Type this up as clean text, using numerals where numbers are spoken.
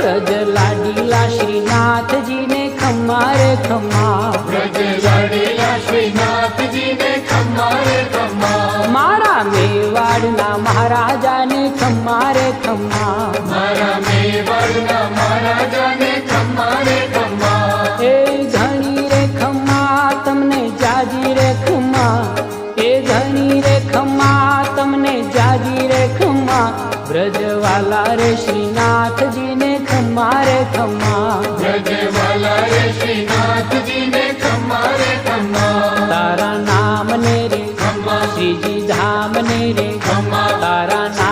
વ્રજ લાડીલા શ્રીનાથજી ને ખમ્મા રે ખમ્મા, વ્રજ લાડીલા શ્રીનાથજી ને ખમ્મા રે ખમ્મા, મારા મેવાડના મહારાજાને ખમ્મા રે ખમ્મા, મારા મેવાડના મહારાજાને ખમ્મા રે ખમ્મા, એ ઘણી રે ખમ્મા તમને જાજી રે ખમ્મા, એ ઘણી રે ખમ્મા તમને જાજી રે ખમ્મા, વ્રજવાલા રે શ્રીનાથજી ને ખમ્મા રે ખમ્મા, વ્રજવાલા રે શ્રીનાથજી ને ખમ્મા રે ખમ્મા, તારા નામ ને રે ખમ્મા શ્રીજી ધામ ને રે ખમ્મા, તારા નામ